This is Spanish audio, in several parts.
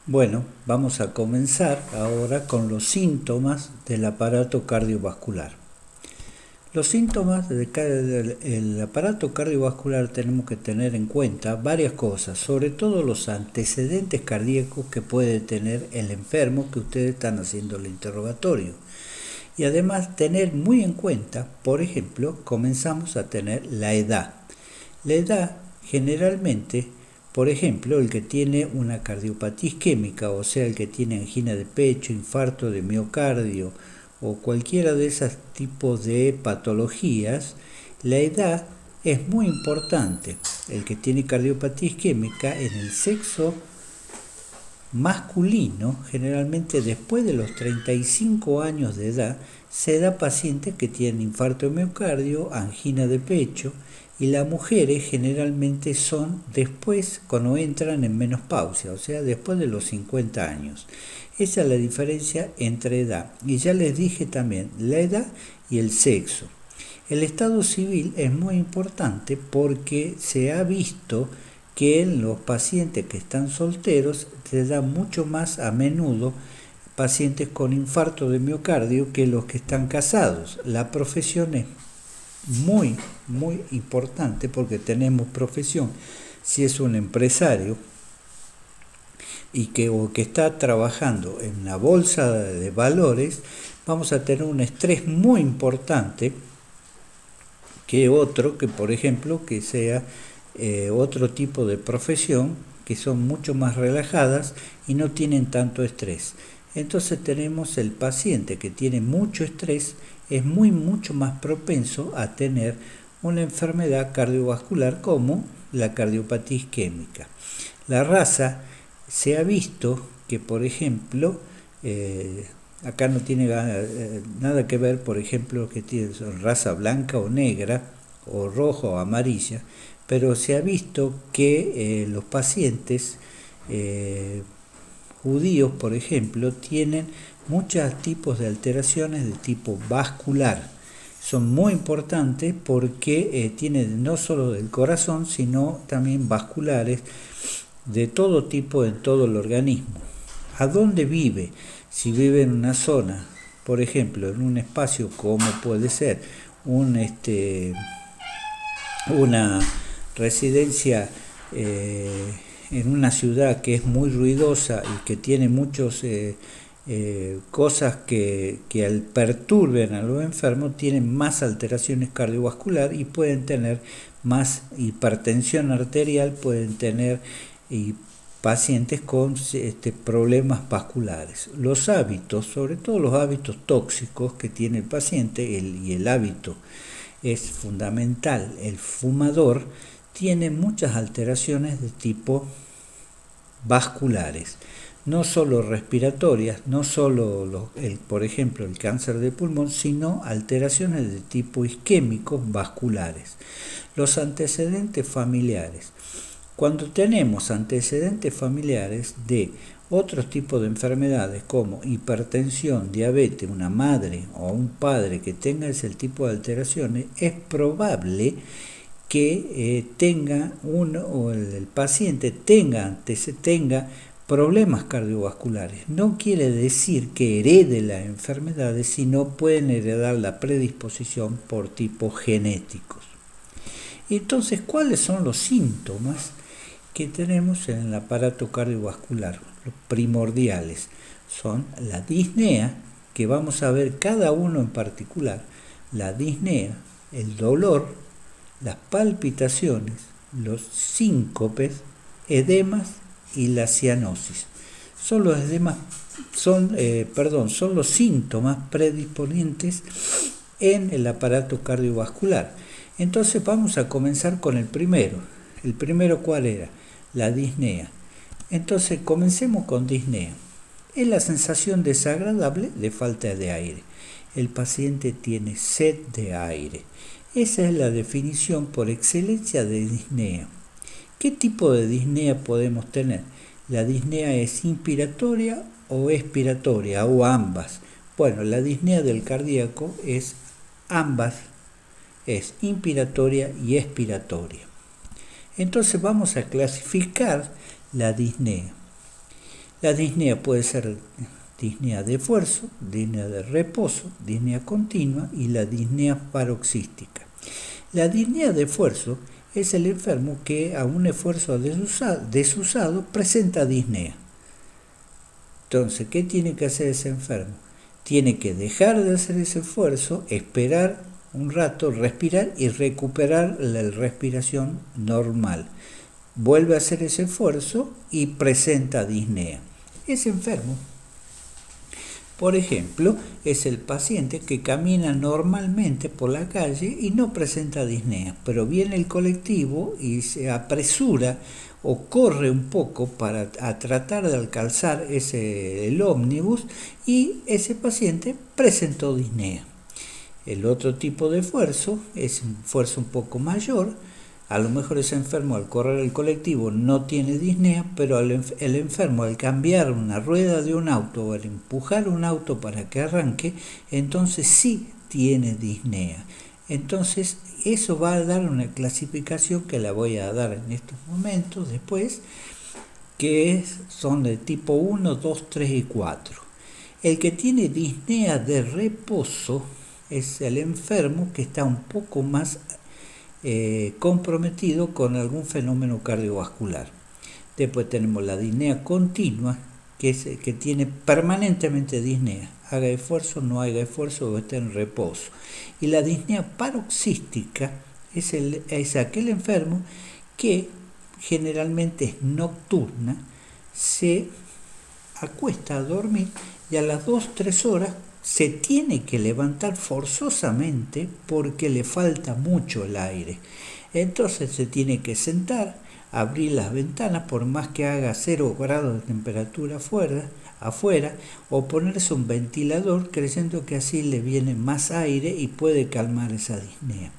Bueno, vamos a comenzar ahora con los síntomas del aparato cardiovascular. Los síntomas del aparato cardiovascular tenemos que tener en cuenta varias cosas, sobre todo los antecedentes cardíacos que puede tener el enfermo que ustedes están haciendo el interrogatorio. Y además tener muy en cuenta, por ejemplo, comenzamos a tener la edad. La edad generalmente, por ejemplo, el que tiene una cardiopatía isquémica, o sea, el que tiene angina de pecho, infarto de miocardio o cualquiera de esos tipos de patologías, la edad es muy importante. El que tiene cardiopatía isquémica en el sexo masculino, generalmente después de los 35 años de edad, se da pacientes que tienen infarto de miocardio, angina de pecho, y las mujeres generalmente son después cuando entran en menopausia, o sea, después de los 50 años. Esa es la diferencia entre edad. Y ya les dije también la edad y el sexo. El estado civil es muy importante porque se ha visto que en los pacientes que están solteros se da mucho más a menudo pacientes con infarto de miocardio que los que están casados. La profesión es muy importante porque tenemos profesión. Si es un empresario y que está trabajando en la bolsa de valores, vamos a tener un estrés muy importante que otro, que por ejemplo que sea otro tipo de profesión que son mucho más relajadas y no tienen tanto estrés. Entonces tenemos el paciente que tiene mucho estrés, es mucho más propenso a tener una enfermedad cardiovascular como la cardiopatía isquémica. La raza se ha visto que, por ejemplo, acá no tiene nada que ver, por ejemplo, que tiene raza blanca o negra, o roja o amarilla, pero se ha visto que los pacientes judíos, por ejemplo, tienen muchos tipos de alteraciones de tipo vascular. Son muy importantes porque tienen no solo del corazón, sino también vasculares de todo tipo en todo el organismo. ¿A dónde vive? Si vive en una zona, por ejemplo, en un espacio como puede ser una residencia en una ciudad que es muy ruidosa y que tiene muchas cosas que perturben a los enfermos, tienen más alteraciones cardiovasculares y pueden tener más hipertensión arterial, pueden tener pacientes con problemas vasculares. Los hábitos, sobre todo los hábitos tóxicos que tiene el paciente, y el hábito es fundamental. El fumador tiene muchas alteraciones de tipo vasculares, no solo respiratorias, no solo por ejemplo el cáncer de pulmón, sino alteraciones de tipo isquémico vasculares. Los antecedentes familiares. Cuando tenemos antecedentes familiares de otros tipos de enfermedades como hipertensión, diabetes, una madre o un padre que tenga ese tipo de alteraciones, es probable que el paciente tenga problemas cardiovasculares. No quiere decir que herede las enfermedades, sino pueden heredar la predisposición por tipos genéticos. Entonces, ¿cuáles son los síntomas que tenemos en el aparato cardiovascular? Los primordiales son la disnea, que vamos a ver cada uno en particular. La disnea, el dolor, las palpitaciones, los síncopes, edemas y la cianosis. Son los síntomas predisponentes en el aparato cardiovascular. Entonces vamos a comenzar con el primero. ¿El primero cuál era? La disnea. Entonces comencemos con disnea. Es la sensación desagradable de falta de aire. El paciente tiene sed de aire. Esa es la definición por excelencia de disnea. ¿Qué tipo de disnea podemos tener? La disnea es inspiratoria o expiratoria o ambas. Bueno, la disnea del cardíaco es ambas, es inspiratoria y expiratoria. Entonces vamos a clasificar la disnea. La disnea puede ser disnea de esfuerzo, disnea de reposo, disnea continua y la disnea paroxística. La disnea de esfuerzo es el enfermo que a un esfuerzo desusado presenta disnea. Entonces, ¿qué tiene que hacer ese enfermo? Tiene que dejar de hacer ese esfuerzo, esperar un rato, respirar y recuperar la respiración normal. Vuelve a hacer ese esfuerzo y presenta disnea. Ese enfermo, por ejemplo, es el paciente que camina normalmente por la calle y no presenta disnea, pero viene el colectivo y se apresura o corre un poco para tratar de alcanzar el ómnibus y ese paciente presentó disnea. El otro tipo de esfuerzo es un esfuerzo un poco mayor. A lo mejor ese enfermo al correr el colectivo no tiene disnea, pero el enfermo al cambiar una rueda de un auto o al empujar un auto para que arranque, entonces sí tiene disnea. Entonces eso va a dar una clasificación que la voy a dar en estos momentos después, que son de tipo 1, 2, 3 y 4. El que tiene disnea de reposo es el enfermo que está un poco más comprometido con algún fenómeno cardiovascular. Después tenemos la disnea continua, que tiene permanentemente disnea, haga esfuerzo, no haga esfuerzo o esté en reposo. Y la disnea paroxística es aquel enfermo que generalmente es nocturna, se acuesta a dormir y a las 2-3 horas se tiene que levantar forzosamente porque le falta mucho el aire. Entonces se tiene que sentar, abrir las ventanas por más que haga 0 grados de temperatura afuera, o ponerse un ventilador creyendo que así le viene más aire y puede calmar esa disnea.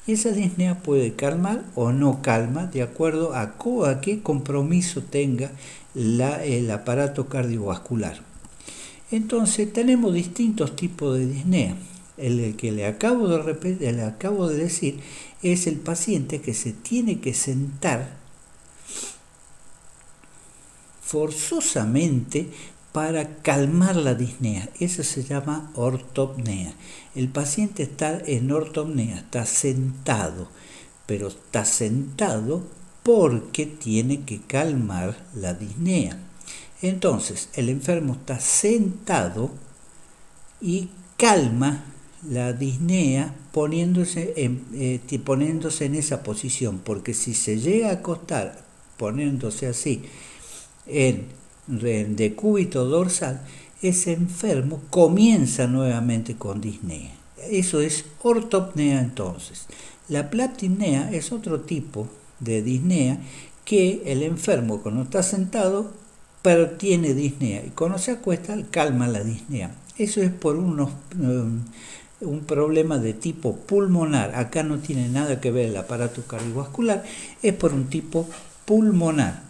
Y esa disnea puede calmar o no calma de acuerdo a qué compromiso tenga el aparato cardiovascular. Entonces tenemos distintos tipos de disnea. El que le acabo de decir es el paciente que se tiene que sentar forzosamente para calmar la disnea. Eso se llama ortopnea. El paciente está en ortopnea, está sentado, pero está sentado porque tiene que calmar la disnea. Entonces, el enfermo está sentado y calma la disnea poniéndose en esa posición, porque si se llega a acostar poniéndose así en decúbito dorsal, ese enfermo comienza nuevamente con disnea. Eso es ortopnea entonces. La platipnea es otro tipo de disnea que el enfermo cuando está sentado pero tiene disnea y cuando se acuesta calma la disnea. Eso es por un problema de tipo pulmonar. Acá no tiene nada que ver el aparato cardiovascular, es por un tipo pulmonar.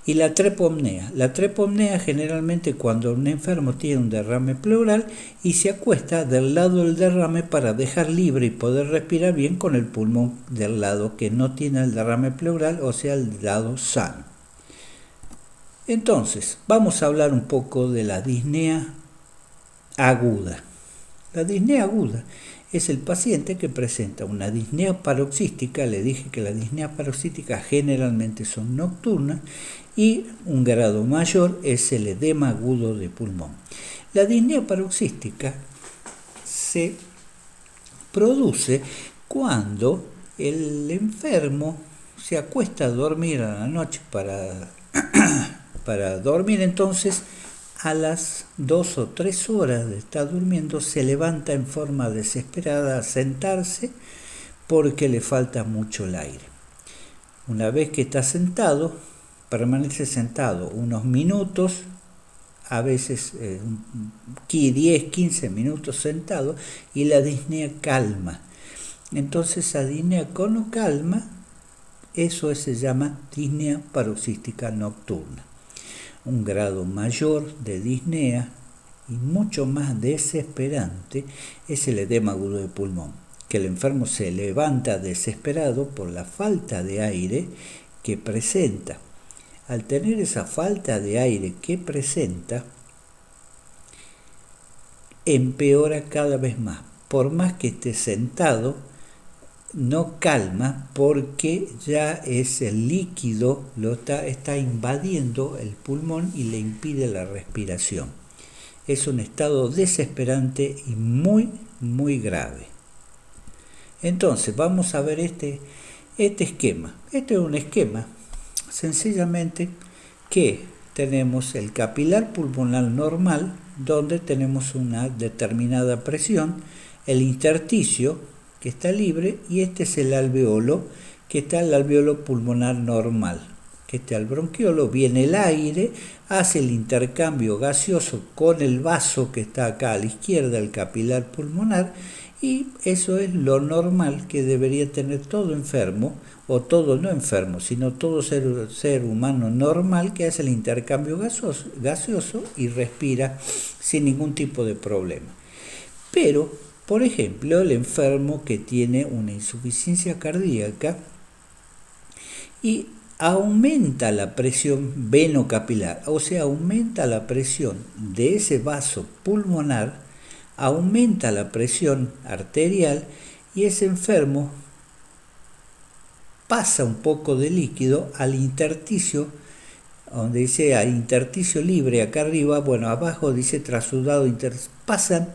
Y la trepomnea. La trepomnea generalmente cuando un enfermo tiene un derrame pleural y se acuesta del lado del derrame para dejar libre y poder respirar bien con el pulmón del lado que no tiene el derrame pleural, o sea, el lado sano. Entonces, vamos a hablar un poco de la disnea aguda. La disnea aguda es el paciente que presenta una disnea paroxística. Le dije que las disneas paroxísticas generalmente son nocturnas y un grado mayor es el edema agudo de pulmón. La disnea paroxística se produce cuando el enfermo se acuesta a dormir a la noche para dormir, entonces a las 2 o 3 horas de estar durmiendo se levanta en forma desesperada a sentarse porque le falta mucho el aire. Una vez que está sentado, permanece sentado unos minutos, a veces 10-15 minutos sentado, y la disnea calma. Entonces esa disnea cuando calma, eso se llama disnea paroxística nocturna. Un grado mayor de disnea y mucho más desesperante es el edema agudo de pulmón, que el enfermo se levanta desesperado por la falta de aire que presenta. al tener esa falta de aire que presenta, empeora cada vez más. Por más que esté sentado, no calma porque ya es el líquido, está invadiendo el pulmón y le impide la respiración. Es un estado desesperante y muy, muy grave. Entonces, vamos a ver este esquema. Este es un esquema, sencillamente, que tenemos el capilar pulmonar normal, donde tenemos una determinada presión, el intersticio, que está libre, y este es el alveolo, que está el alveolo pulmonar normal, que está el bronquiolo, viene el aire, hace el intercambio gaseoso con el vaso que está acá a la izquierda, el capilar pulmonar, y eso es lo normal que debería tener todo enfermo, o todo no enfermo, sino todo ser humano normal que hace el intercambio gaseoso y respira sin ningún tipo de problema. Pero, por ejemplo, el enfermo que tiene una insuficiencia cardíaca y aumenta la presión venocapilar, o sea, aumenta la presión de ese vaso pulmonar, aumenta la presión arterial y ese enfermo pasa un poco de líquido al intersticio, donde dice intersticio libre acá arriba, bueno, abajo dice trasudado, pasa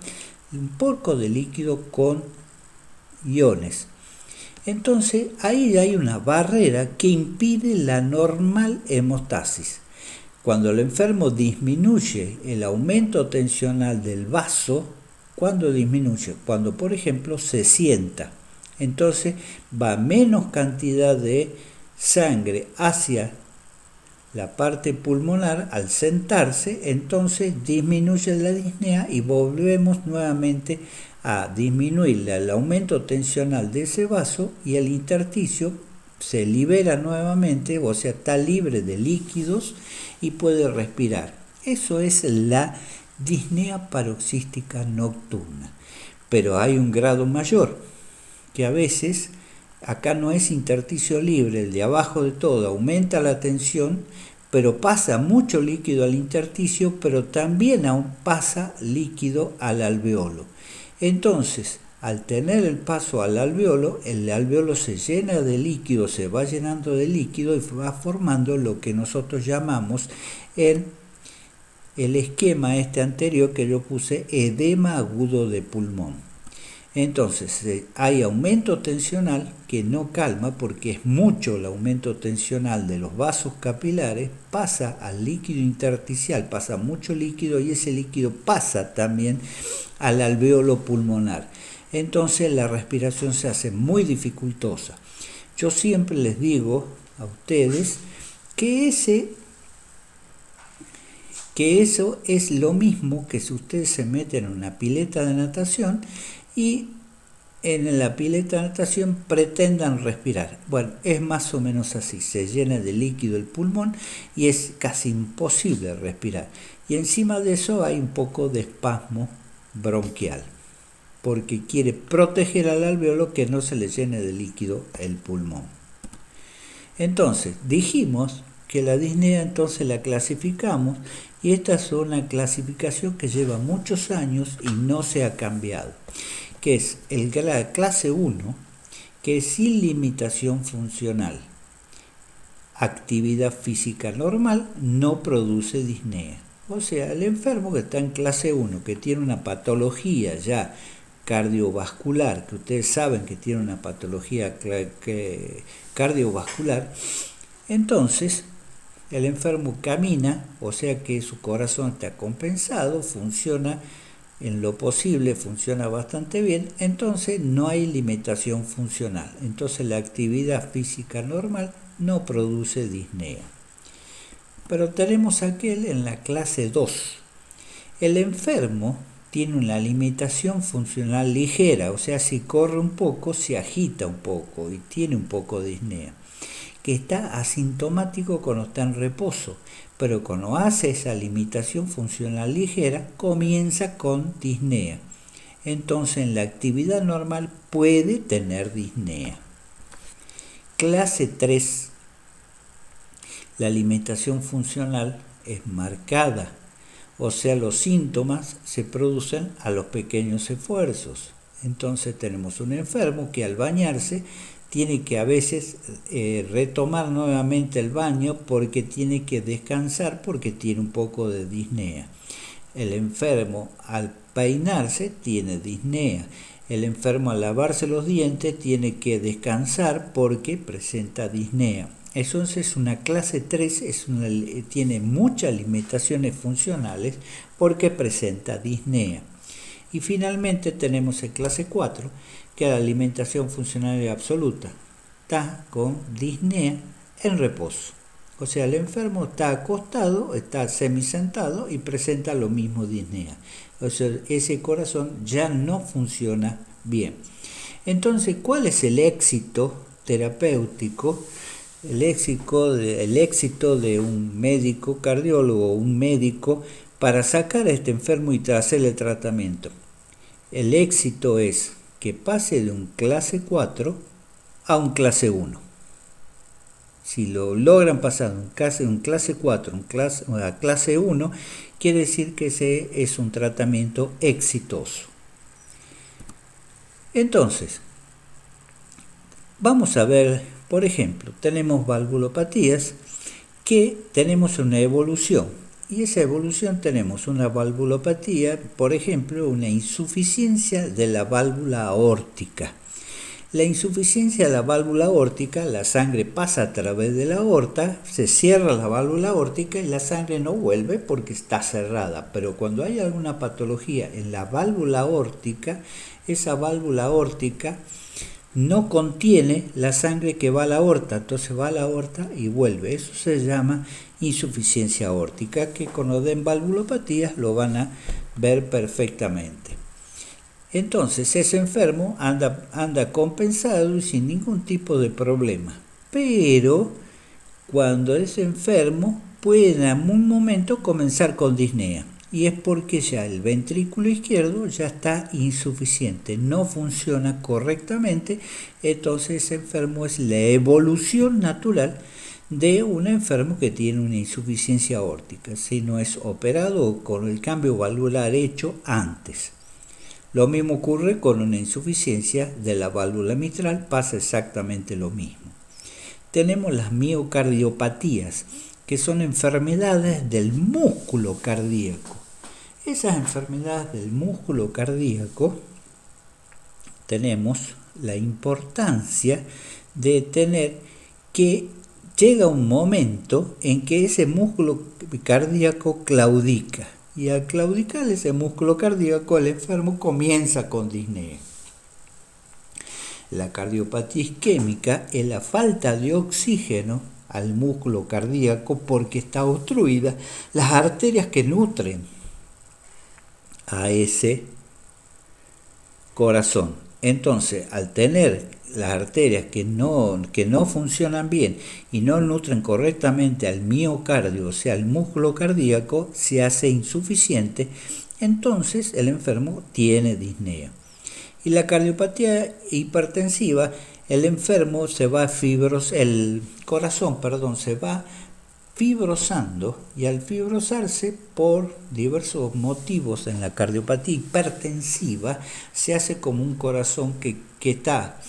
un poco de líquido con iones. Entonces ahí hay una barrera que impide la normal hemostasis. Cuando el enfermo disminuye el aumento tensional del vaso, ¿cuándo disminuye? Cuando, por ejemplo, se sienta. Entonces va menos cantidad de sangre hacia la parte pulmonar al sentarse, entonces disminuye la disnea y volvemos nuevamente a disminuir el aumento tensional de ese vaso y el intersticio se libera nuevamente, o sea, está libre de líquidos y puede respirar. Eso es la disnea paroxística nocturna. Pero hay un grado mayor, que a veces acá no es intersticio libre, el de abajo de todo aumenta la tensión, pero pasa mucho líquido al intersticio, pero también aún pasa líquido al alveolo. Entonces, al tener el paso al alveolo, el alveolo se llena de líquido, se va llenando de líquido y va formando lo que nosotros llamamos en el esquema anterior que yo puse edema agudo de pulmón. Entonces hay aumento tensional que no calma porque es mucho el aumento tensional de los vasos capilares, pasa al líquido intersticial, pasa mucho líquido y ese líquido pasa también al alveolo pulmonar. Entonces la respiración se hace muy dificultosa. Yo siempre les digo a ustedes que eso es lo mismo que si ustedes se meten en una pileta de natación y en la pileta de natación pretendan respirar. Bueno, es más o menos así, se llena de líquido el pulmón y es casi imposible respirar. Y encima de eso hay un poco de espasmo bronquial, porque quiere proteger al alveolo que no se le llene de líquido el pulmón. Entonces, dijimos que la disnea entonces la clasificamos y esta es una clasificación que lleva muchos años y no se ha cambiado, que es la clase 1, que es sin limitación funcional. Actividad física normal no produce disnea. O sea, el enfermo que está en clase 1, que tiene una patología ya cardiovascular, que ustedes saben que tiene una patología cardiovascular, entonces el enfermo camina, o sea que su corazón está compensado, funciona en lo posible, funciona bastante bien, entonces no hay limitación funcional. Entonces la actividad física normal no produce disnea. Pero tenemos aquel en la clase 2. El enfermo tiene una limitación funcional ligera, o sea, si corre un poco, se agita un poco y tiene un poco de disnea, que está asintomático cuando está en reposo, pero cuando hace esa limitación funcional ligera, comienza con disnea. Entonces, en la actividad normal puede tener disnea. Clase 3. la alimentación funcional es marcada, o sea, los síntomas se producen a los pequeños esfuerzos. Entonces tenemos un enfermo que al bañarse tiene que a veces retomar nuevamente el baño porque tiene que descansar porque tiene un poco de disnea. El enfermo al peinarse tiene disnea. El enfermo al lavarse los dientes tiene que descansar porque presenta disnea. Entonces una clase 3 tiene muchas limitaciones funcionales porque presenta disnea. Y finalmente tenemos el clase 4, que es la alimentación funcional absoluta. Está con disnea en reposo. O sea, el enfermo está acostado, está semisentado y presenta lo mismo disnea. O sea, ese corazón ya no funciona bien. Entonces, ¿cuál es el éxito terapéutico? El éxito de un médico cardiólogo o un médico para sacar a este enfermo y hacerle el tratamiento. El éxito es que pase de un clase 4 a un clase 1. Si lo logran pasar de un clase 4 a clase 1, quiere decir que ese es un tratamiento exitoso. Entonces, vamos a ver, por ejemplo, tenemos valvulopatías que tenemos una evolución. Y esa evolución tenemos una valvulopatía, por ejemplo, una insuficiencia de la válvula aórtica. La insuficiencia de la válvula aórtica, la sangre pasa a través de la aorta, se cierra la válvula aórtica y la sangre no vuelve porque está cerrada. Pero cuando hay alguna patología en la válvula aórtica, esa válvula aórtica no contiene la sangre que va a la aorta, entonces va a la aorta y vuelve. Eso se llama insuficiencia aórtica, que cuando den valvulopatías lo van a ver perfectamente. Entonces ese enfermo anda compensado y sin ningún tipo de problema. Pero cuando es enfermo puede en algún momento comenzar con disnea. Y es porque ya el ventrículo izquierdo ya está insuficiente, no funciona correctamente. Entonces ese enfermo es la evolución natural de un enfermo que tiene una insuficiencia aórtica, si no es operado o con el cambio valvular hecho antes. Lo mismo ocurre con una insuficiencia de la válvula mitral, pasa exactamente lo mismo. Tenemos las miocardiopatías, que son enfermedades del músculo cardíaco. Esas enfermedades del músculo cardíaco tenemos la importancia de tener que llega un momento en que ese músculo cardíaco claudica. Y al claudicar ese músculo cardíaco, el enfermo comienza con disnea. La cardiopatía isquémica es la falta de oxígeno al músculo cardíaco porque está obstruida las arterias que nutren a ese corazón. Entonces, al tener las arterias que no funcionan bien y no nutren correctamente al miocardio, o sea, al músculo cardíaco, se hace insuficiente, entonces el enfermo tiene disnea. Y la cardiopatía hipertensiva, el enfermo el corazón se va fibrosando, y al fibrosarse por diversos motivos en la cardiopatía hipertensiva se hace como un corazón que está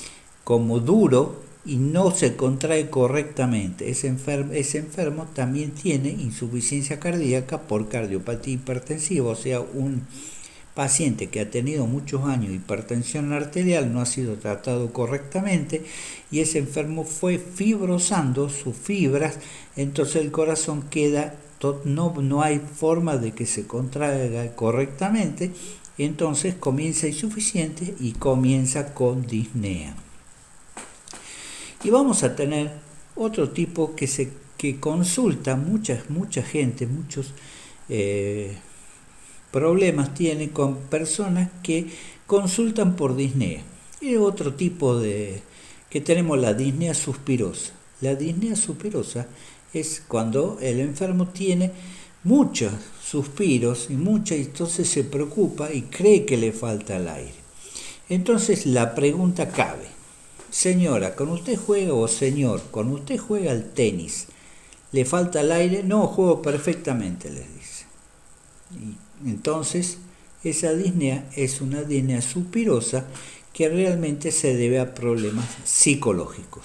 como duro y no se contrae correctamente. Ese enfermo también tiene insuficiencia cardíaca por cardiopatía hipertensiva, o sea, un paciente que ha tenido muchos años de hipertensión arterial no ha sido tratado correctamente y ese enfermo fue fibrosando sus fibras, entonces el corazón queda, no hay forma de que se contraiga correctamente, entonces comienza insuficiente y comienza con disnea. Y vamos a tener otro tipo que consulta mucha gente, muchos problemas tiene con personas que consultan por disnea. Y otro tipo que tenemos la disnea suspirosa. La disnea suspirosa es cuando el enfermo tiene muchos suspiros y entonces se preocupa y cree que le falta el aire. Entonces la pregunta cabe: señora, ¿con usted juega o señor, con usted juega al tenis? ¿Le falta el aire? No, juego perfectamente, les dice. Y entonces, esa disnea es una disnea suspirosa que realmente se debe a problemas psicológicos.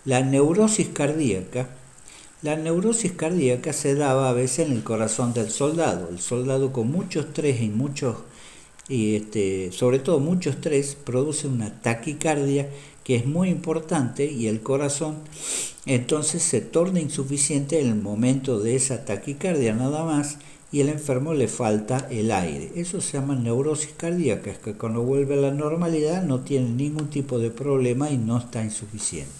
La neurosis cardíaca se daba a veces en el corazón del soldado. El soldado con mucho estrés sobre todo mucho estrés produce una taquicardia que es muy importante, y el corazón entonces se torna insuficiente en el momento de esa taquicardia nada más, y al enfermo le falta el aire. Eso se llama neurosis cardíaca, es que cuando vuelve a la normalidad no tiene ningún tipo de problema y no está insuficiente.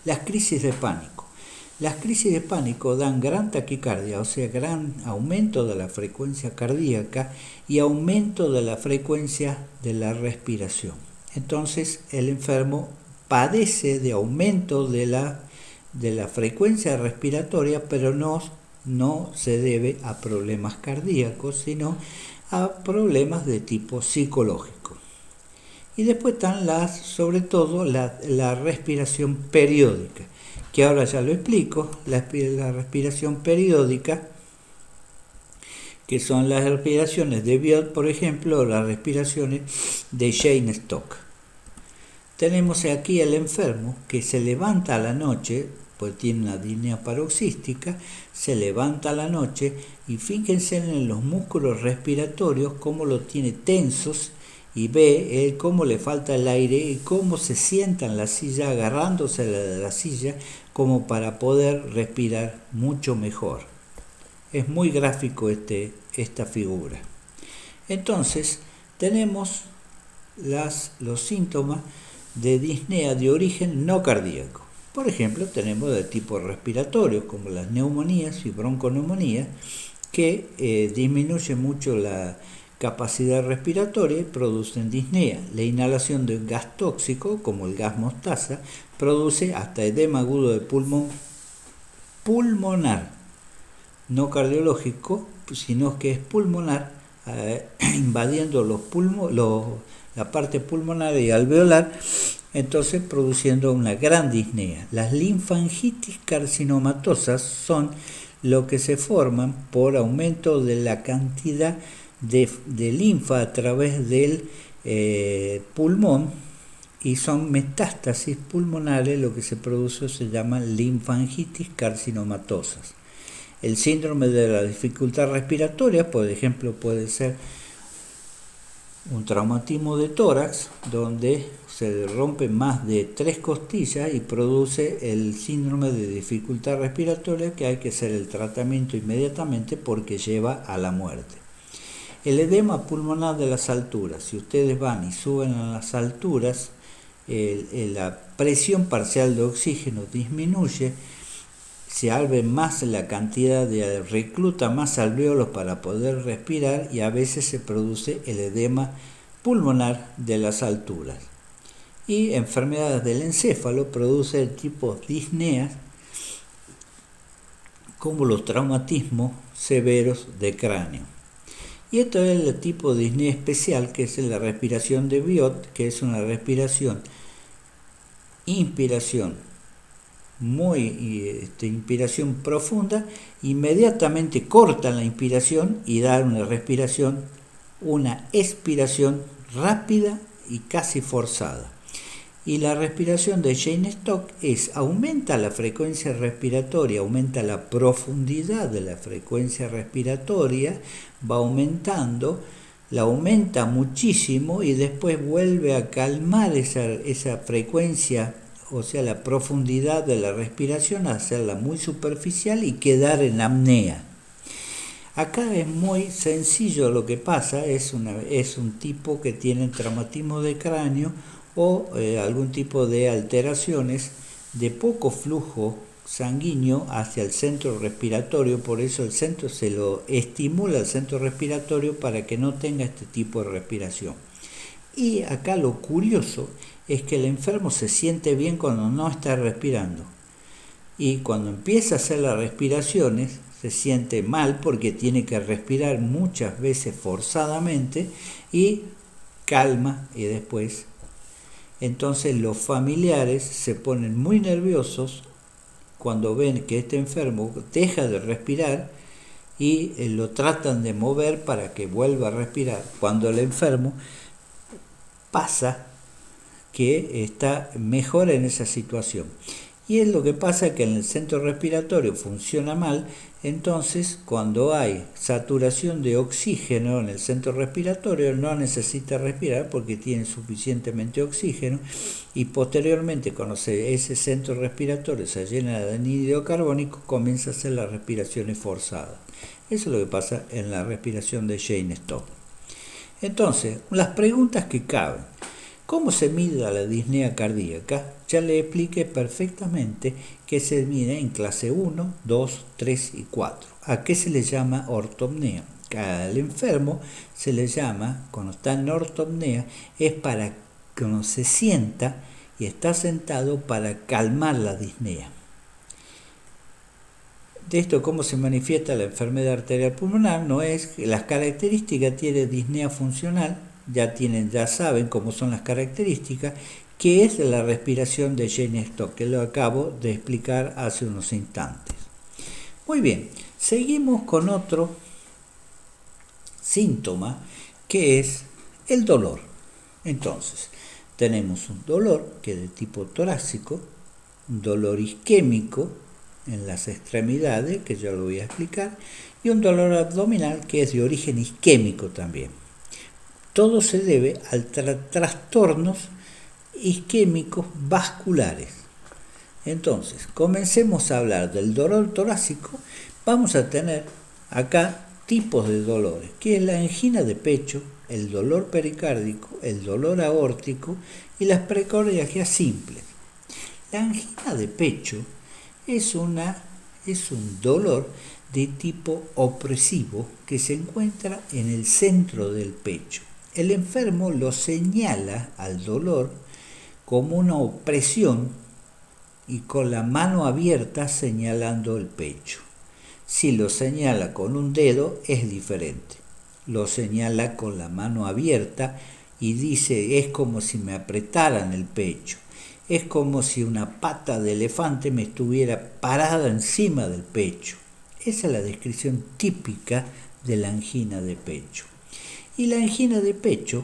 Las crisis de pánico. Las crisis de pánico dan gran taquicardia, o sea, gran aumento de la frecuencia cardíaca y aumento de la frecuencia de la respiración. Entonces el enfermo padece de aumento de la frecuencia respiratoria, pero no se debe a problemas cardíacos, sino a problemas de tipo psicológico. Y después están sobre todo la respiración periódica, que ahora ya lo explico. La respiración periódica, que son las respiraciones de Biot, por ejemplo, o las respiraciones de Cheyne-Stokes. Tenemos aquí el enfermo que se levanta a la noche, pues tiene una disnea paroxística, se levanta a la noche y fíjense en los músculos respiratorios, cómo los tiene tensos, y ve él cómo le falta el aire y cómo se sienta en la silla, agarrándose de la silla, como para poder respirar mucho mejor. Es muy gráfico esta figura. Entonces, tenemos los síntomas de disnea de origen no cardíaco. Por ejemplo, tenemos de tipo respiratorio, como las neumonías y bronconeumonías, que disminuyen mucho la capacidad respiratoria y producen disnea. La inhalación de gas tóxico, como el gas mostaza, produce hasta edema agudo de pulmonar, no cardiológico, sino que es pulmonar, invadiendo la parte pulmonar y alveolar, entonces produciendo una gran disnea. Las linfangitis carcinomatosas son lo que se forman por aumento de la cantidad de linfa a través del pulmón, y son metástasis pulmonares. Lo que se produce se llama linfangitis carcinomatosas. El síndrome de la dificultad respiratoria, por ejemplo, puede ser un traumatismo de tórax, donde se rompen más de 3 costillas y produce el síndrome de dificultad respiratoria, que hay que hacer el tratamiento inmediatamente porque lleva a la muerte. El edema pulmonar de las alturas. Si ustedes van y suben a las alturas, la presión parcial de oxígeno disminuye, se abre más la cantidad recluta más alvéolos para poder respirar, y a veces se produce el edema pulmonar de las alturas. Y enfermedades del encéfalo produce tipo disneas, como los traumatismos severos de cráneo. Y esto es el tipo de disnea especial, que es la respiración de Biot, que es una respiración, inspiración inspiración profunda, inmediatamente cortan la inspiración y dan una expiración rápida y casi forzada. Y la respiración de Cheyne-Stokes aumenta la frecuencia respiratoria, aumenta la profundidad de la frecuencia respiratoria, va aumentando, la aumenta muchísimo y después vuelve a calmar esa frecuencia, o sea, la profundidad de la respiración, a hacerla muy superficial y quedar en apnea. Acá es muy sencillo lo que pasa, es un tipo que tiene traumatismo de cráneo o algún tipo de alteraciones de poco flujo sanguíneo hacia el centro respiratorio, por eso el centro se lo estimula, el centro respiratorio, para que no tenga este tipo de respiración. Y acá lo curioso es que el enfermo se siente bien cuando no está respirando, y cuando empieza a hacer las respiraciones se siente mal porque tiene que respirar muchas veces forzadamente, y calma, y entonces los familiares se ponen muy nerviosos cuando ven que este enfermo deja de respirar y lo tratan de mover para que vuelva a respirar, cuando el enfermo pasa que está mejor en esa situación. Y es lo que pasa que en el centro respiratorio funciona mal, entonces cuando hay saturación de oxígeno en el centro respiratorio no necesita respirar porque tiene suficientemente oxígeno, y posteriormente cuando ese centro respiratorio se llena de anhídrido carbónico comienza a hacer las respiraciones forzadas. Eso es lo que pasa en la respiración de Cheyne-Stokes. Entonces, las preguntas que caben. ¿Cómo se mide la disnea cardíaca? Ya le expliqué perfectamente que se mide en clase 1, 2, 3 y 4. ¿A qué se le llama ortopnea? Al enfermo se le llama, cuando está en ortopnea, es para que uno se sienta y está sentado para calmar la disnea. De esto, cómo se manifiesta la enfermedad arterial pulmonar, no es las características, tiene disnea funcional, ya saben cómo son las características, que es la respiración de Cheyne-Stokes, que lo acabo de explicar hace unos instantes. Muy bien, seguimos con otro síntoma, que es el dolor. Entonces, tenemos un dolor que es de tipo torácico, un dolor isquémico en las extremidades, que ya lo voy a explicar, y un dolor abdominal que es de origen isquémico también. Todo se debe a trastornos isquémicos vasculares. Entonces, comencemos a hablar del dolor torácico. Vamos a tener acá tipos de dolores, que es la angina de pecho, el dolor pericárdico, el dolor aórtico y las precordialgias simples. La angina de pecho es un dolor de tipo opresivo que se encuentra en el centro del pecho. El enfermo lo señala al dolor como una opresión y con la mano abierta señalando el pecho. Si lo señala con un dedo es diferente. Lo señala con la mano abierta y dice: es como si me apretaran el pecho. Es como si una pata de elefante me estuviera parada encima del pecho. Esa es la descripción típica de la angina de pecho. Y la angina de pecho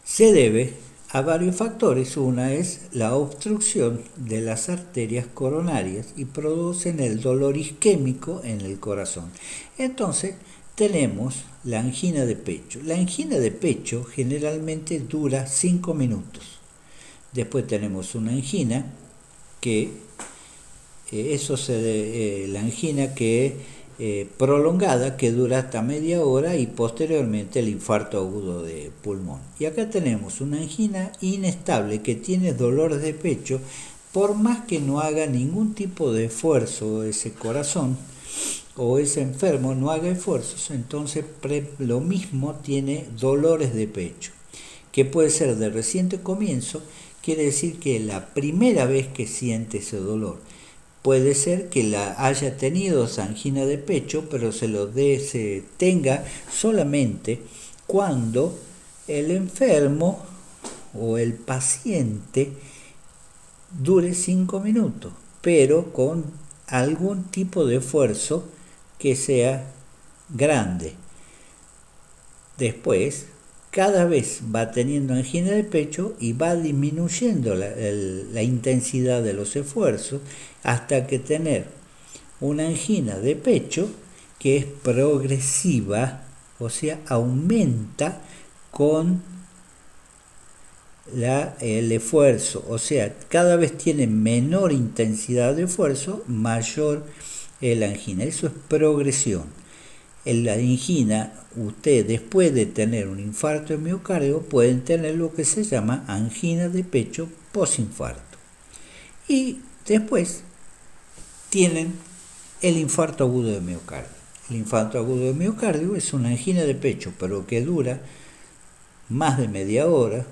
se debe a varios factores. Una es la obstrucción de las arterias coronarias y producen el dolor isquémico en el corazón. Entonces tenemos la angina de pecho. La angina de pecho generalmente dura 5 minutos. Después tenemos una angina que la angina que prolongada, que dura hasta media hora, y posteriormente el infarto agudo de pulmón. Y acá tenemos una angina inestable que tiene dolores de pecho por más que no haga ningún tipo de esfuerzo ese corazón o ese enfermo no haga esfuerzos, entonces lo mismo tiene dolores de pecho, que puede ser de reciente comienzo, quiere decir que la primera vez que siente ese dolor. Puede ser que la haya tenido esa angina de pecho, pero se tenga solamente cuando el enfermo o el paciente dure 5 minutos, pero con algún tipo de esfuerzo que sea grande. Después, cada vez va teniendo angina de pecho y va disminuyendo la intensidad de los esfuerzos hasta que tener una angina de pecho que es progresiva, o sea, aumenta con el esfuerzo, o sea, cada vez tiene menor intensidad de esfuerzo, mayor la angina. Eso es progresión. En la angina, usted después de tener un infarto de miocardio pueden tener lo que se llama angina de pecho posinfarto. Y después tienen el infarto agudo de miocardio. El infarto agudo de miocardio es una angina de pecho, pero que dura más de media hora,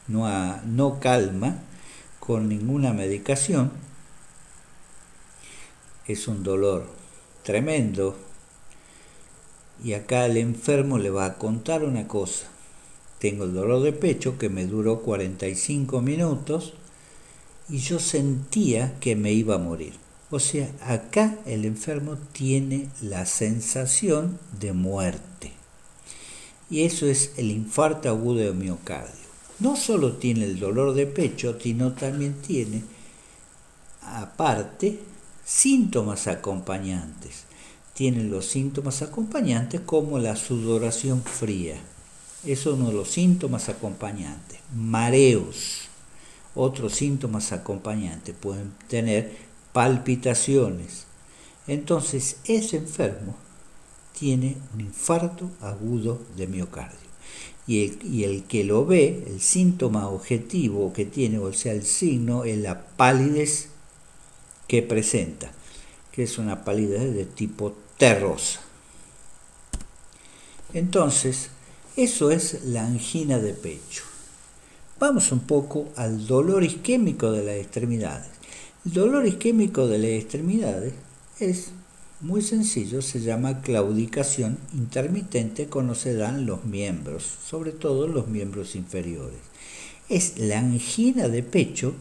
no calma con ninguna medicación, es un dolor tremendo, y acá el enfermo le va a contar una cosa: tengo el dolor de pecho que me duró 45 minutos y yo sentía que me iba a morir. O sea, acá el enfermo tiene la sensación de muerte. Y eso es el infarto agudo de miocardio. No solo tiene el dolor de pecho, sino también tiene, aparte, síntomas acompañantes. Tiene los síntomas acompañantes como la sudoración fría. Es uno de los síntomas acompañantes. Mareos. Otros síntomas acompañantes pueden tener palpitaciones. Entonces, ese enfermo tiene un infarto agudo de miocardio. Y el que lo ve, el síntoma objetivo que tiene, o sea, el signo, es la palidez que presenta, que es una palidez de tipo terrosa. Entonces, eso es la angina de pecho. Vamos un poco al dolor isquémico de las extremidades. El dolor isquémico de las extremidades es muy sencillo, se llama claudicación intermitente cuando se dan los miembros, sobre todo los miembros inferiores. Es la angina de pecho,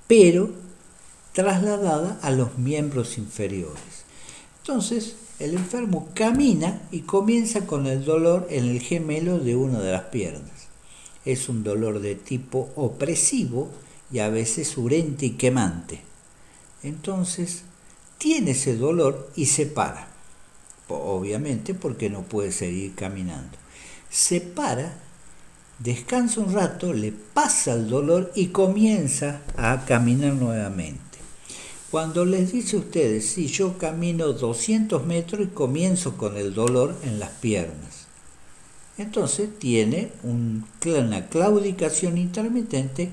pero trasladada a los miembros inferiores. Entonces, el enfermo camina y comienza con el dolor en el gemelo de una de las piernas. Es un dolor de tipo opresivo y a veces urente y quemante. Entonces, tiene ese dolor y se para. Obviamente porque no puede seguir caminando. Se para, descansa un rato, le pasa el dolor y comienza a caminar nuevamente. Cuando les dice a ustedes, si yo camino 200 metros y comienzo con el dolor en las piernas, entonces tiene una claudicación intermitente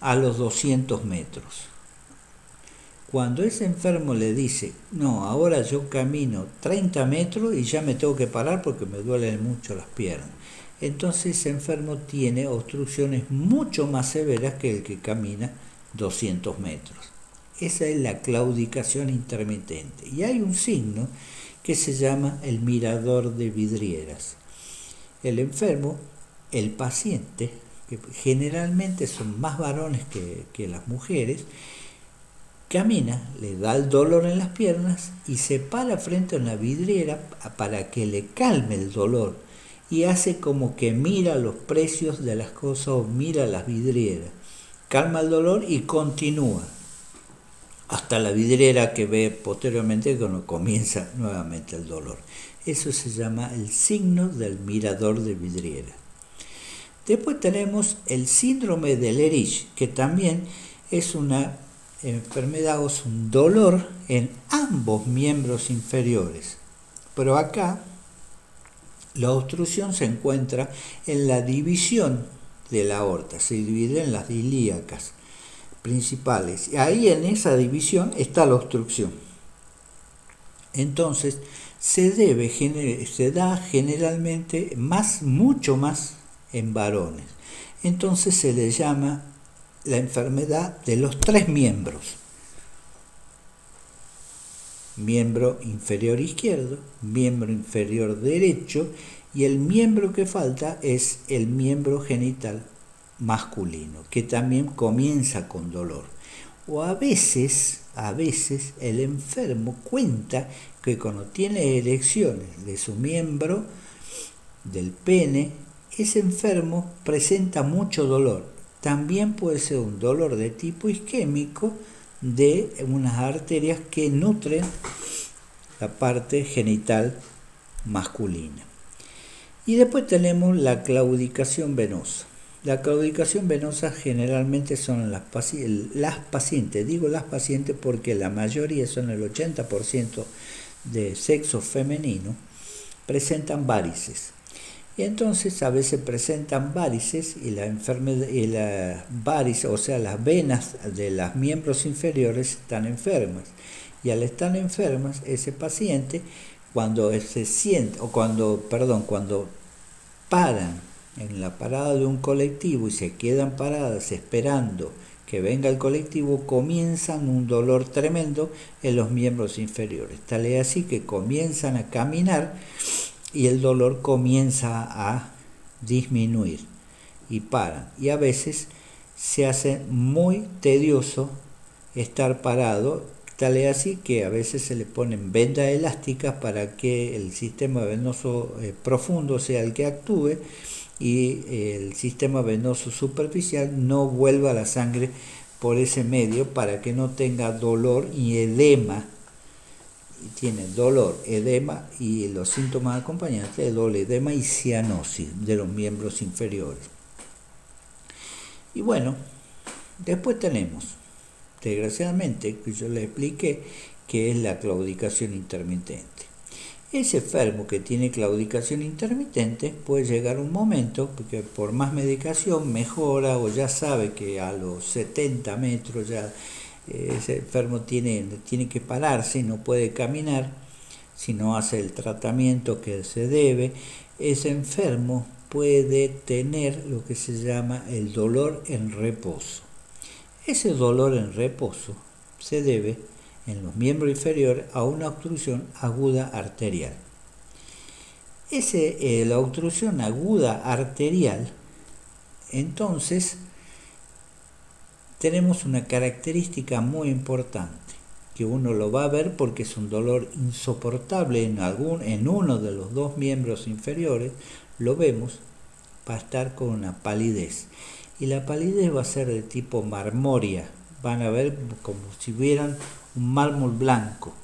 a los 200 metros. Cuando ese enfermo le dice, no, ahora yo camino 30 metros y ya me tengo que parar porque me duelen mucho las piernas, entonces ese enfermo tiene obstrucciones mucho más severas que el que camina 200 metros. Esa es la claudicación intermitente. Y hay un signo que se llama el mirador de vidrieras. El enfermo, el paciente, que generalmente son más varones que las mujeres, camina, le da el dolor en las piernas y se para frente a una vidriera para que le calme el dolor y hace como que mira los precios de las cosas o mira las vidrieras, calma el dolor y continúa hasta la vidriera que ve posteriormente cuando comienza nuevamente el dolor. Eso se llama el signo del mirador de vidriera. Después tenemos el síndrome de Lerich, que también es una enfermedad o es un dolor en ambos miembros inferiores. Pero acá la obstrucción se encuentra en la división de la aorta, se divide en las ilíacas principales. Y ahí en esa división está la obstrucción. Entonces se da generalmente mucho más en varones. Entonces se le llama la enfermedad de los tres miembros. Miembro inferior izquierdo, miembro inferior derecho y el miembro que falta es el miembro genital masculino, que también comienza con dolor. O a veces el enfermo cuenta que cuando tiene erecciones de su miembro, del pene, ese enfermo presenta mucho dolor. También puede ser un dolor de tipo isquémico de unas arterias que nutren la parte genital masculina. Y después tenemos la claudicación venosa. La claudicación venosa generalmente son las pacientes, digo las pacientes porque la mayoría son el 80% de sexo femenino, presentan varices. Y entonces a veces presentan varices y la enfermedad y la varices, o sea, las venas de los miembros inferiores están enfermas. Y al estar enfermas, ese paciente cuando paran en la parada de un colectivo y se quedan paradas esperando que venga el colectivo, comienzan un dolor tremendo en los miembros inferiores. Tal es así que comienzan a caminar y el dolor comienza a disminuir y paran. Y a veces se hace muy tedioso estar parado, tal es así que a veces se le ponen vendas elásticas para que el sistema venoso profundo sea el que actúe y el sistema venoso superficial no vuelva la sangre por ese medio para que no tenga dolor y edema. Y tiene dolor, edema y los síntomas acompañantes de dolor, edema y cianosis de los miembros inferiores. Y bueno, después tenemos, desgraciadamente, que yo les expliqué, que es la claudicación intermitente. Ese enfermo que tiene claudicación intermitente puede llegar un momento, porque por más medicación mejora o ya sabe que a los 70 metros ya ese enfermo tiene que pararse y no puede caminar si no hace el tratamiento que se debe. Ese enfermo puede tener lo que se llama el dolor en reposo. Ese dolor en reposo se debe en los miembros inferiores a una obstrucción aguda arterial. La obstrucción aguda arterial, entonces, tenemos una característica muy importante, que uno lo va a ver porque es un dolor insoportable en uno de los dos miembros inferiores, lo vemos, va a estar con una palidez. Y la palidez va a ser de tipo marmórea, van a ver como si vieran un mármol blanco.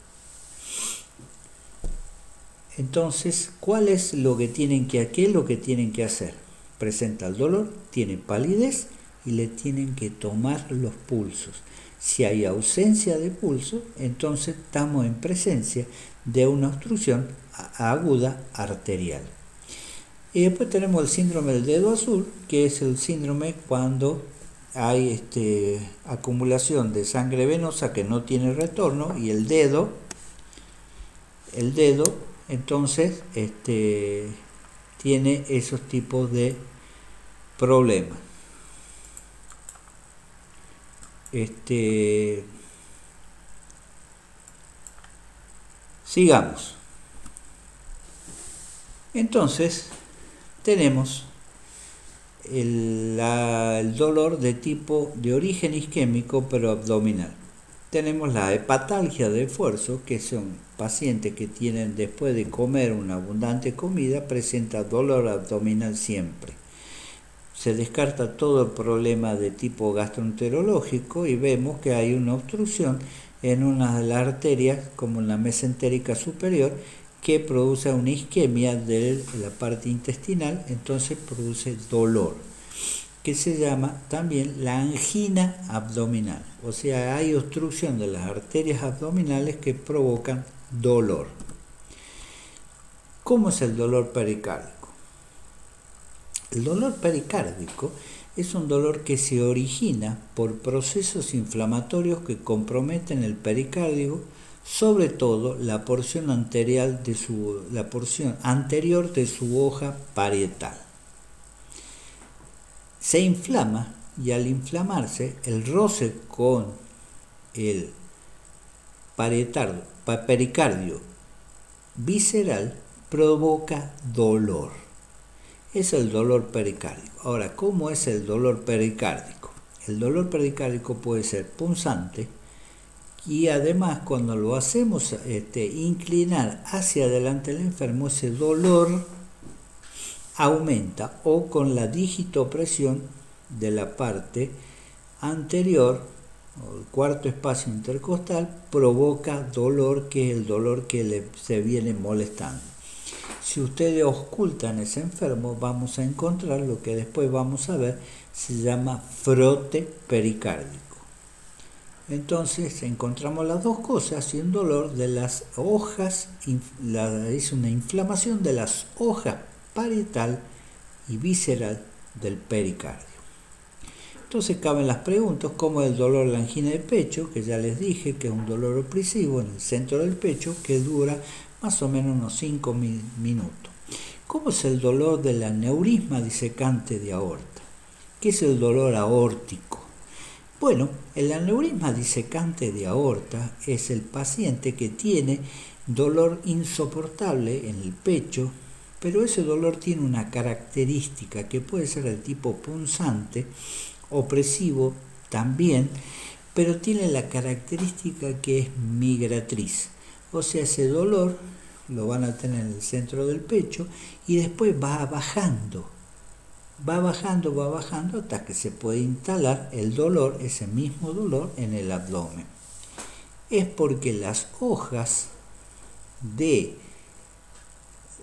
Entonces, ¿qué es lo que tienen que hacer? Presenta el dolor, tiene palidez y le tienen que tomar los pulsos. Si hay ausencia de pulso, entonces estamos en presencia de una obstrucción aguda arterial. Y después tenemos el síndrome del dedo azul, que es el síndrome cuando hay acumulación de sangre venosa que no tiene retorno y el dedo entonces tiene esos tipos de problemas. Sigamos. Entonces tenemos el dolor de origen isquémico pero abdominal. Tenemos la hepatalgia de esfuerzo, que son pacientes que tienen después de comer una abundante comida, presenta dolor abdominal siempre. Se descarta todo el problema de tipo gastroenterológico y vemos que hay una obstrucción en una de las arterias, como en la mesentérica superior, que produce una isquemia de la parte intestinal, entonces produce dolor, que se llama también la angina abdominal. O sea, hay obstrucción de las arterias abdominales que provocan dolor. ¿Cómo es el dolor pericárdico? El dolor pericárdico es un dolor que se origina por procesos inflamatorios que comprometen el pericardio, sobre todo la porción anterior de su hoja parietal. Se inflama y al inflamarse el roce con el pericardio visceral provoca dolor. Es el dolor pericárdico. Ahora, ¿cómo es el dolor pericárdico? El dolor pericárdico puede ser punzante y además cuando lo hacemos inclinar hacia adelante el enfermo, ese dolor aumenta, o con la digitopresión de la parte anterior o el cuarto espacio intercostal provoca dolor, que es el dolor que se viene molestando. Si ustedes ocultan ese enfermo, vamos a encontrar lo que después vamos a ver, se llama frote pericárdico. Entonces encontramos las dos cosas y un dolor de las hojas, es una inflamación de las hojas parietal y visceral del pericardio. Entonces caben las preguntas, como el dolor de la angina de pecho, que ya les dije que es un dolor opresivo en el centro del pecho que dura más o menos unos 5 minutos. ¿Cómo es el dolor del aneurisma disecante de aorta? ¿Qué es el dolor aórtico? Bueno, el aneurisma disecante de aorta es el paciente que tiene dolor insoportable en el pecho, pero ese dolor tiene una característica que puede ser de tipo punzante opresivo también, pero tiene la característica que es migratriz. O sea, ese dolor lo van a tener en el centro del pecho y después va bajando hasta que se puede instalar el dolor, ese mismo dolor, en el abdomen. Es porque las hojas de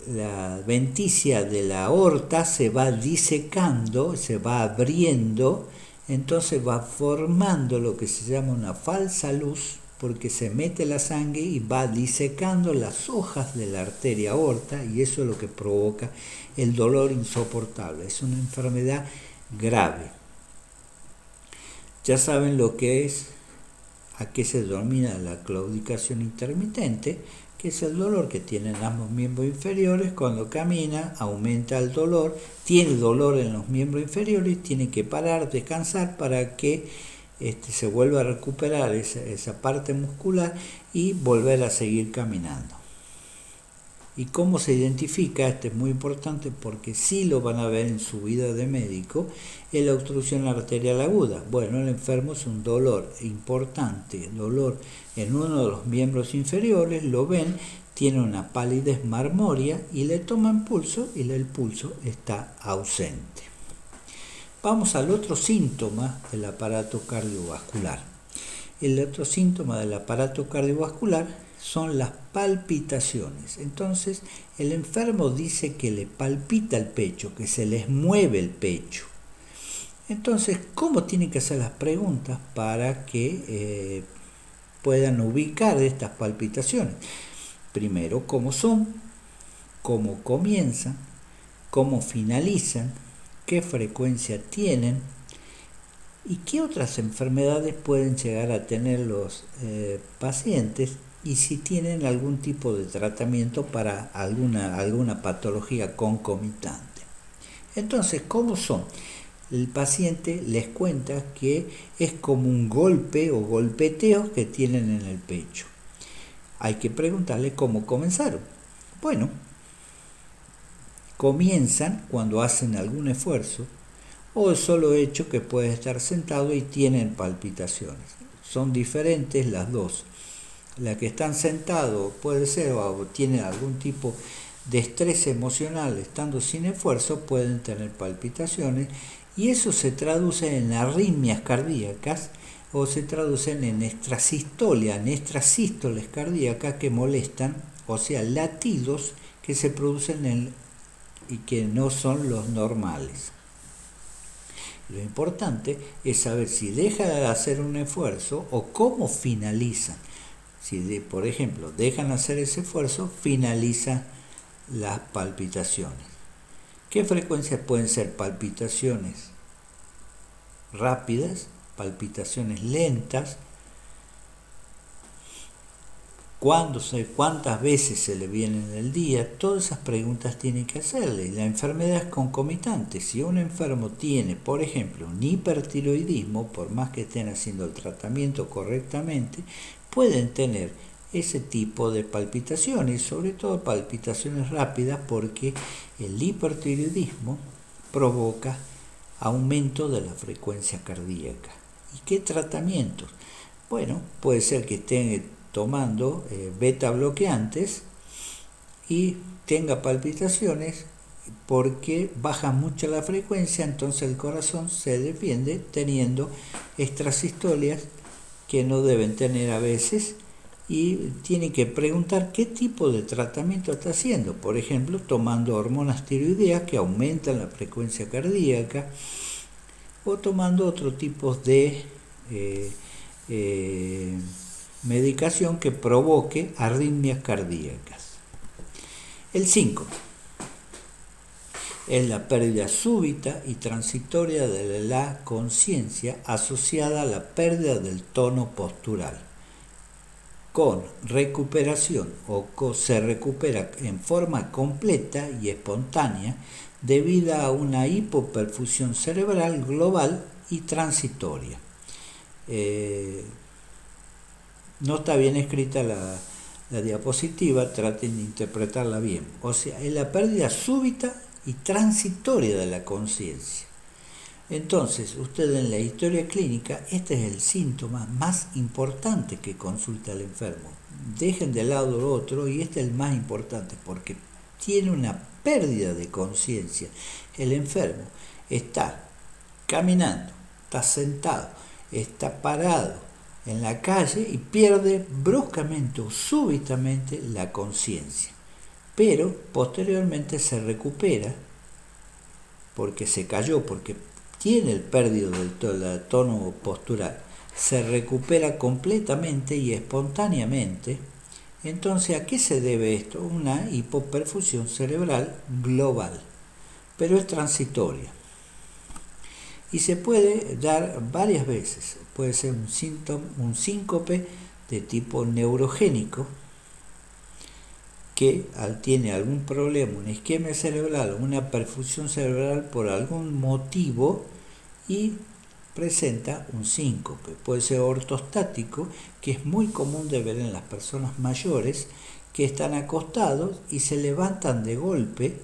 la venticia de la aorta se va disecando, se va abriendo, entonces va formando lo que se llama una falsa luz, porque se mete la sangre y va disecando las hojas de la arteria aorta, y eso es lo que provoca el dolor insoportable. Es una enfermedad grave. Ya saben lo que es, a qué se denomina la claudicación intermitente, que es el dolor que tienen ambos miembros inferiores. Cuando camina, aumenta el dolor, tiene dolor en los miembros inferiores, tiene que parar, descansar para que se vuelva a recuperar esa parte muscular y volver a seguir caminando. ¿Y cómo se identifica? Esto es muy importante porque sí lo van a ver en su vida de médico, es la obstrucción arterial aguda. Bueno, el enfermo es un dolor importante, dolor en uno de los miembros inferiores, lo ven, tiene una palidez marmórea y le toman pulso y el pulso está ausente. Vamos al otro síntoma del aparato cardiovascular. El otro síntoma del aparato cardiovascular son las palpitaciones. Entonces, el enfermo dice que le palpita el pecho, que se les mueve el pecho. Entonces, ¿cómo tienen que hacer las preguntas para que puedan ubicar estas palpitaciones? Primero, ¿cómo son? ¿Cómo comienzan? ¿Cómo finalizan? ¿Qué frecuencia tienen? ¿Y qué otras enfermedades pueden llegar a tener los pacientes? Y si tienen algún tipo de tratamiento para alguna patología concomitante. Entonces, ¿cómo son? El paciente les cuenta que es como un golpe o golpeteos que tienen en el pecho. Hay que preguntarle cómo comenzaron. Bueno, comienzan cuando hacen algún esfuerzo o el solo hecho que puede estar sentado y tienen palpitaciones. Son diferentes las dos. La que están sentados puede ser o tienen algún tipo de estrés emocional estando sin esfuerzo, pueden tener palpitaciones y eso se traduce en arritmias cardíacas o se traducen en extrasístoles cardíacas que molestan, o sea, latidos que se producen y que no son los normales. Lo importante es saber si deja de hacer un esfuerzo o cómo finalizan. Si, por ejemplo, dejan hacer ese esfuerzo, finalizan las palpitaciones. ¿Qué frecuencias pueden ser? Palpitaciones rápidas, palpitaciones lentas, cuántas veces se le viene en el día. Todas esas preguntas tienen que hacerle. La enfermedad es concomitante. Si un enfermo tiene, por ejemplo, un hipertiroidismo, por más que estén haciendo el tratamiento correctamente, pueden tener ese tipo de palpitaciones, sobre todo palpitaciones rápidas, porque el hipertiroidismo provoca aumento de la frecuencia cardíaca. ¿Y qué tratamientos? Bueno, puede ser que estén tomando beta bloqueantes y tenga palpitaciones porque baja mucho la frecuencia, entonces el corazón se defiende teniendo extrasistolias que no deben tener a veces, y tiene que preguntar qué tipo de tratamiento está haciendo. Por ejemplo, tomando hormonas tiroideas que aumentan la frecuencia cardíaca o tomando otro tipo de medicación que provoque arritmias cardíacas. El 5 es la pérdida súbita y transitoria de la conciencia asociada a la pérdida del tono postural, con recuperación o se recupera en forma completa y espontánea debido a una hipoperfusión cerebral global y transitoria. No está bien escrita la diapositiva, traten de interpretarla bien. O sea, es la pérdida súbita y transitoria de la conciencia. Entonces, usted en la historia clínica, este es el síntoma más importante que consulta el enfermo. Dejen de lado lo otro y este es el más importante porque tiene una pérdida de conciencia. El enfermo está caminando, está sentado, está parado en la calle y pierde bruscamente o súbitamente la conciencia. Pero posteriormente se recupera porque se cayó, porque tiene el pérdida del tono postural, se recupera completamente y espontáneamente. Entonces, ¿a qué se debe esto? Una hipoperfusión cerebral global, pero es transitoria. Y se puede dar varias veces. Puede ser un síncope de tipo neurogénico, que tiene algún problema, una isquemia cerebral, una perfusión cerebral por algún motivo y presenta un síncope. Puede ser ortostático, que es muy común de ver en las personas mayores que están acostados y se levantan de golpe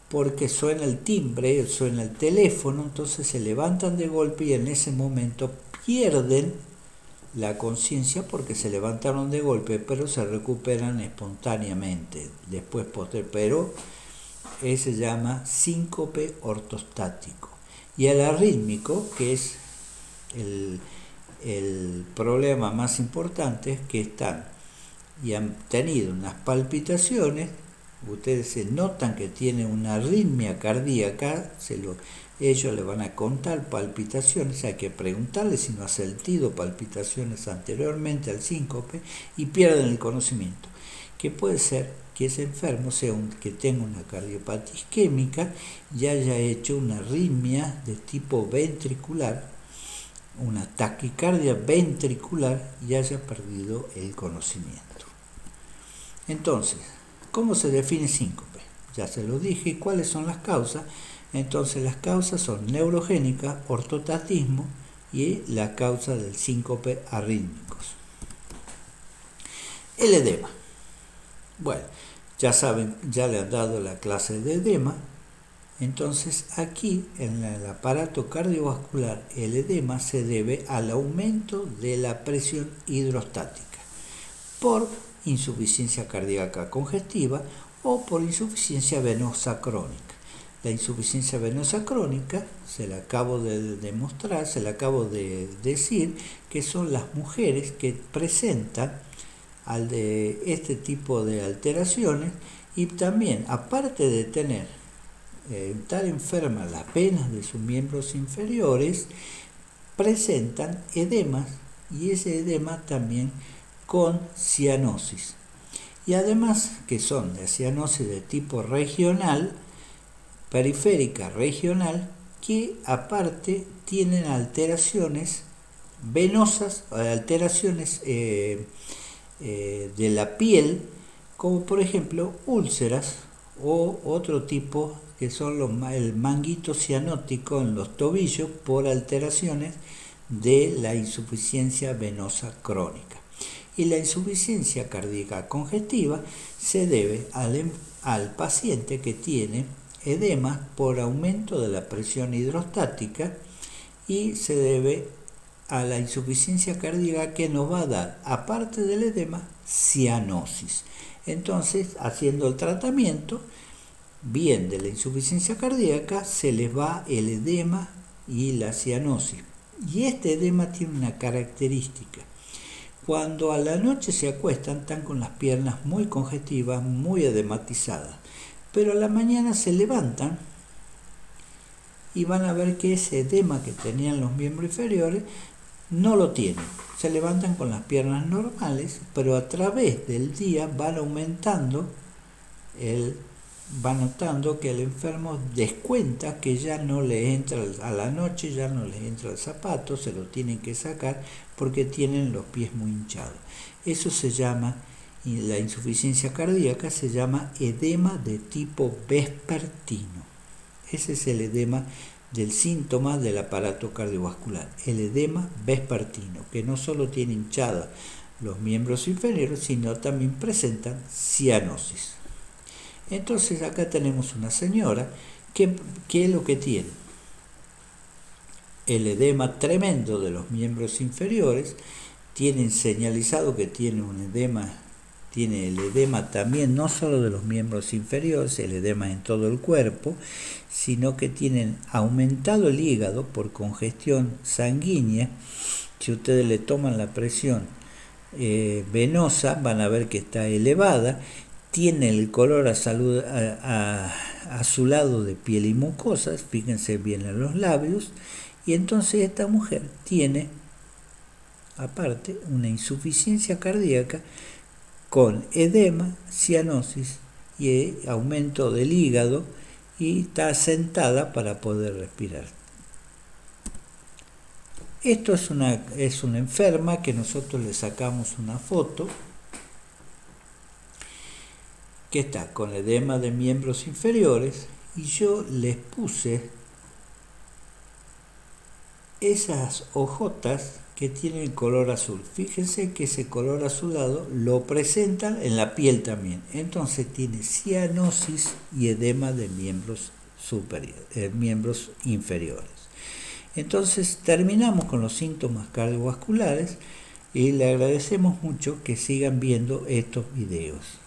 porque suena el timbre, suena el teléfono, entonces se levantan de golpe y en ese momento pierden la conciencia porque se levantaron de golpe, pero se recuperan espontáneamente después pero se llama síncope ortostático. Y el arrítmico, que es el problema más importante, es que están y han tenido unas palpitaciones, ustedes se notan que tiene una arritmia cardíaca, ellos le van a contar palpitaciones, hay que preguntarle si no ha sentido palpitaciones anteriormente al síncope y pierden el conocimiento, que puede ser que ese enfermo sea que tenga una cardiopatía isquémica y haya hecho una arritmia de tipo ventricular, una taquicardia ventricular y haya perdido el conocimiento. Entonces, ¿cómo se define síncope? Ya se lo dije. ¿Y cuáles son las causas? Entonces las causas son neurogénicas, ortostatismo y la causa del síncope arrítmicos. El edema. Bueno, ya saben, ya le han dado la clase de edema. Entonces aquí en el aparato cardiovascular el edema se debe al aumento de la presión hidrostática por insuficiencia cardíaca congestiva o por insuficiencia venosa crónica. La insuficiencia venosa crónica, se la acabo de demostrar, se la acabo de decir, que son las mujeres que presentan este tipo de alteraciones y también, aparte de tener estar enfermas las venas de sus miembros inferiores, presentan edemas y ese edema también con cianosis. Y además que son de cianosis de tipo regional, periférica regional, que aparte tienen alteraciones venosas, alteraciones de la piel, como por ejemplo úlceras o otro tipo que son el manguito cianótico en los tobillos por alteraciones de la insuficiencia venosa crónica. Y la insuficiencia cardíaca congestiva se debe al paciente que tiene edema por aumento de la presión hidrostática y se debe a la insuficiencia cardíaca que nos va a dar, aparte del edema, cianosis. Entonces, haciendo el tratamiento bien de la insuficiencia cardíaca, se les va el edema y la cianosis. Y este edema tiene una característica. Cuando a la noche se acuestan, están con las piernas muy congestivas, muy edematizadas. Pero a la mañana se levantan y van a ver que ese edema que tenían los miembros inferiores no lo tienen. Se levantan con las piernas normales, pero a través del día van aumentando, va notando que el enfermo descuenta que ya no le entra a la noche, ya no les entra el zapato, se lo tienen que sacar porque tienen los pies muy hinchados. Eso se llama, y la insuficiencia cardíaca se llama edema de tipo vespertino. Ese es el edema del síntoma del aparato cardiovascular, el edema vespertino, que no solo tiene hinchada los miembros inferiores, sino también presentan cianosis. Entonces acá tenemos una señora que es lo que tiene. el edema tremendo de los miembros inferiores, tienen señalizado que tiene un edema, tiene el edema también no solo de los miembros inferiores, el edema en todo el cuerpo, sino que tienen aumentado el hígado por congestión sanguínea. Si ustedes le toman la presión venosa, van a ver que está elevada, tiene el color azulado de piel y mucosas, fíjense bien en los labios, y entonces esta mujer tiene aparte una insuficiencia cardíaca con edema, cianosis y aumento del hígado, y está sentada para poder respirar. Esto es una enferma que nosotros le sacamos una foto, que está con edema de miembros inferiores, y yo les puse esas hojotas que tienen color azul. Fíjense que ese color azulado lo presentan en la piel también. Entonces tiene cianosis y edema de miembros inferiores. Entonces terminamos con los síntomas cardiovasculares y le agradecemos mucho que sigan viendo estos videos.